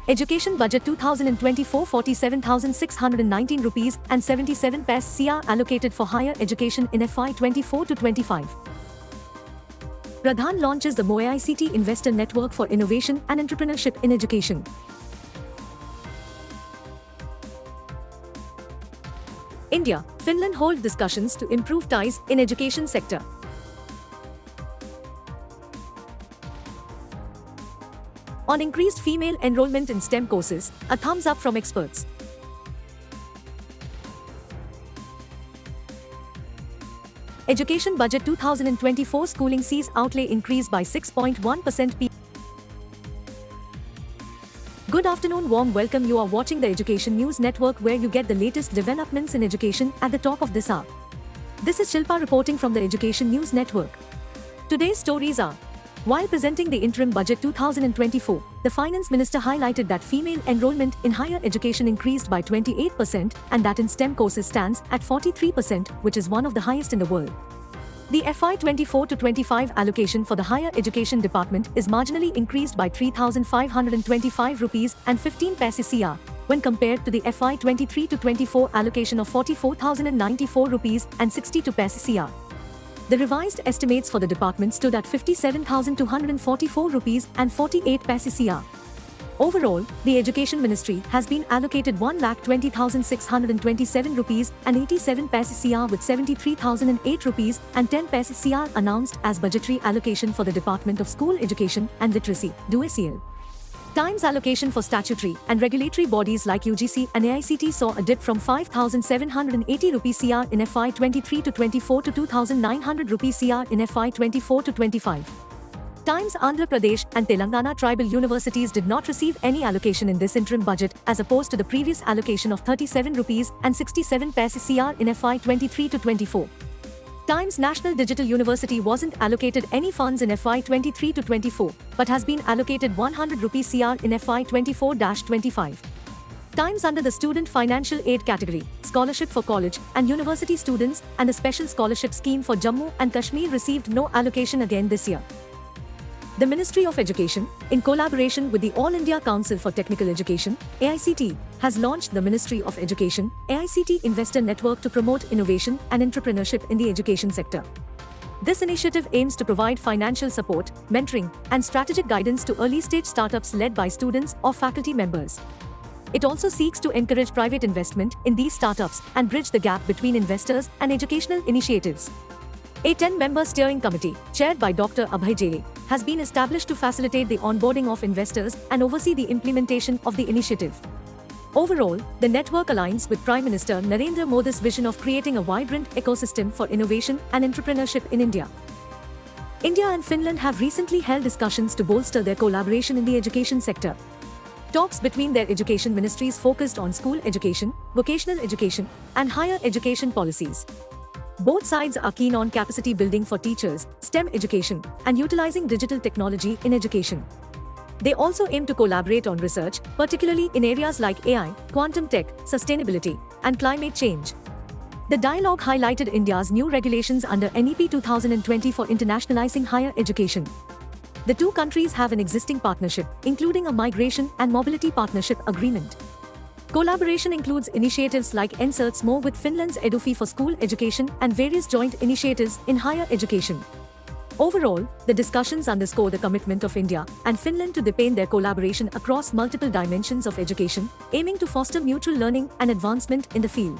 Education Budget 2024 47,619 rupees and 77 paise CR allocated for higher education in FY 24-25. Pradhan launches the MoE-AICTE Investor Network for Innovation and Entrepreneurship in Education. India, Finland hold discussions to improve ties in education sector. On increased female enrolment in STEM courses, a thumbs up from experts. Education Budget 2024 schooling sees outlay increase by 6.1%. Good afternoon, warm welcome. You are watching the Education News Network, where you get the latest developments in education at the top of this hour. This is Shilpa reporting from the Education News Network. Today's stories are: while presenting the Interim Budget 2024, the Finance Minister highlighted that female enrolment in higher education increased by 28% and that in STEM courses stands at 43%, which is one of the highest in the world. The FY 24-25 allocation for the Higher Education Department is marginally increased by 3,525 rupees and 15 paise CR when compared to the FY 23-24 allocation of 44,094 rupees and 62 paise CR. The revised estimates for the department stood at 57,244 rupees and 48 paise CR. Overall, the Education Ministry has been allocated 1,20,627 rupees and 87 paise CR, with 73,008 rupees and 10 paise CR announced as budgetary allocation for the Department of School Education and Literacy (DOECL). Times allocation for statutory and regulatory bodies like UGC and AICTE saw a dip from 5,780 rupees CR in FY 23-24 to 2,900 rupees CR in FY 24-25. Times Andhra Pradesh and Telangana tribal universities did not receive any allocation in this interim budget, as opposed to the previous allocation of 37 rupees and 67 paise CR in FY 23-24. Times National Digital University wasn't allocated any funds in FY 23-24, but has been allocated 100 rupees CR in FY 24-25. Times under the Student Financial Aid category, Scholarship for College and University Students and the Special Scholarship Scheme for Jammu and Kashmir received no allocation again this year. The Ministry of Education, in collaboration with the All India Council for Technical Education (AICTE), has launched the Ministry of Education (AICTE Investor Network) to promote innovation and entrepreneurship in the education sector. This initiative aims to provide financial support, mentoring, and strategic guidance to early-stage startups led by students or faculty members. It also seeks to encourage private investment in these startups and bridge the gap between investors and educational initiatives. A 10-member steering committee, chaired by Dr. Abhay Jere, has been established to facilitate the onboarding of investors and oversee the implementation of the initiative. Overall, the network aligns with Prime Minister Narendra Modi's vision of creating a vibrant ecosystem for innovation and entrepreneurship in India. India and Finland have recently held discussions to bolster their collaboration in the education sector. Talks between their education ministries focused on school education, vocational education, and higher education policies. Both sides are keen on capacity building for teachers, STEM education, and utilizing digital technology in education. They also aim to collaborate on research, particularly in areas like AI, quantum tech, sustainability, and climate change. The dialogue highlighted India's new regulations under NEP 2020 for internationalizing higher education. The two countries have an existing partnership, including a migration and mobility partnership agreement. Collaboration includes initiatives like NSERT's MoE with Finland's EduFi for school education and various joint initiatives in higher education. Overall, the discussions underscore the commitment of India and Finland to deepen their collaboration across multiple dimensions of education, aiming to foster mutual learning and advancement in the field.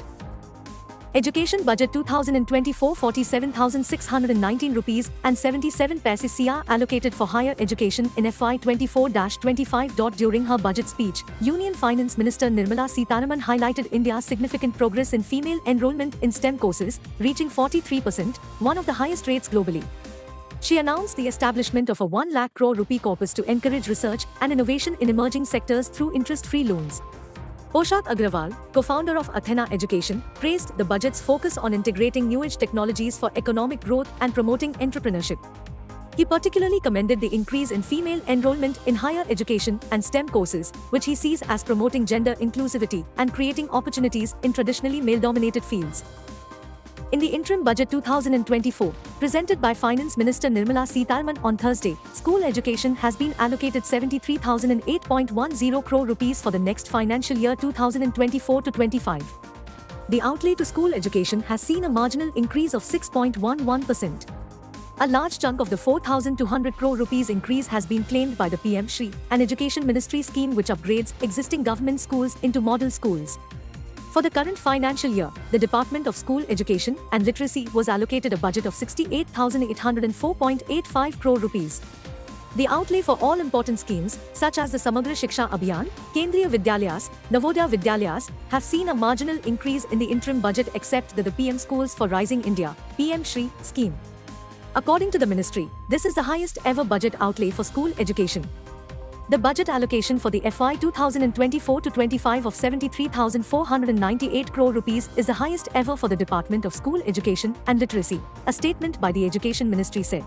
Education Budget 2024 47,619 rupees and 77 paise CR allocated for higher education in FY 24-25. During her budget speech, Union Finance Minister Nirmala Sitharaman highlighted India's significant progress in female enrolment in STEM courses, reaching 43%, one of the highest rates globally. She announced the establishment of a 1 lakh crore rupee corpus to encourage research and innovation in emerging sectors through interest-free loans. Poshak Agrawal, co-founder of Athena Education, praised the budget's focus on integrating new-age technologies for economic growth and promoting entrepreneurship. He particularly commended the increase in female enrollment in higher education and STEM courses, which he sees as promoting gender inclusivity and creating opportunities in traditionally male-dominated fields. In the Interim Budget 2024, presented by Finance Minister Nirmala Sitharaman on Thursday, school education has been allocated 73,008.10 crore rupees for the next financial year 2024-25. The outlay to school education has seen a marginal increase of 6.11%. A large chunk of the 4,200 crore rupees increase has been claimed by the PM Shri, an Education Ministry scheme which upgrades existing government schools into model schools. For the current financial year, the Department of School Education and Literacy was allocated a budget of 68,804.85 crore rupees. The outlay for all important schemes, such as the Samagra Shiksha Abhiyan, Kendriya Vidyalayas, Navodaya Vidyalayas, have seen a marginal increase in the interim budget except the PM Schools for Rising India, PM Shri, scheme. According to the ministry, this is the highest ever budget outlay for school education. The budget allocation for the FY 2024-25 of 73,498 crore rupees is the highest ever for the Department of School Education and Literacy, a statement by the Education Ministry said.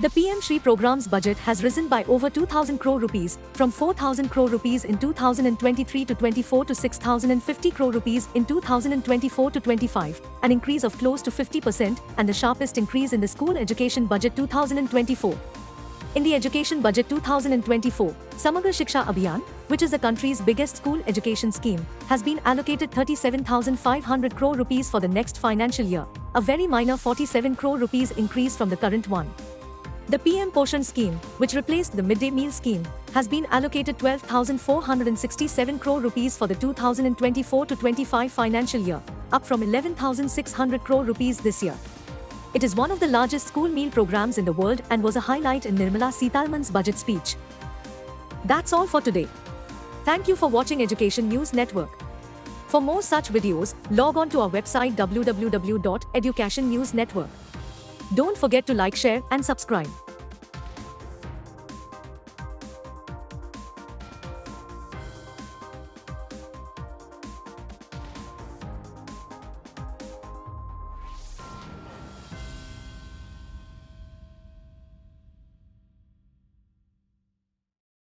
The PM Shri program's budget has risen by over 2,000 crore rupees, from 4,000 crore rupees in 2023-24 to 6,050 crore rupees in 2024-25, an increase of close to 50% and the sharpest increase in the school education budget 2024. In the Education Budget 2024, Samagra Shiksha Abhiyan, which is the country's biggest school education scheme, has been allocated 37,500 crore rupees for the next financial year, a very minor 47 crore rupees increase from the current one. The PM Poshan scheme, which replaced the midday meal scheme, has been allocated 12,467 crore rupees for the 2024-25 financial year, up from 11,600 crore rupees this year. It is one of the largest school meal programs in the world and was a highlight in Nirmala Sitharaman's budget speech. That's all for today. Thank you for watching Education News Network. For more such videos, log on to our website www.edukationnewsnetwork. Don't forget to like, share and subscribe.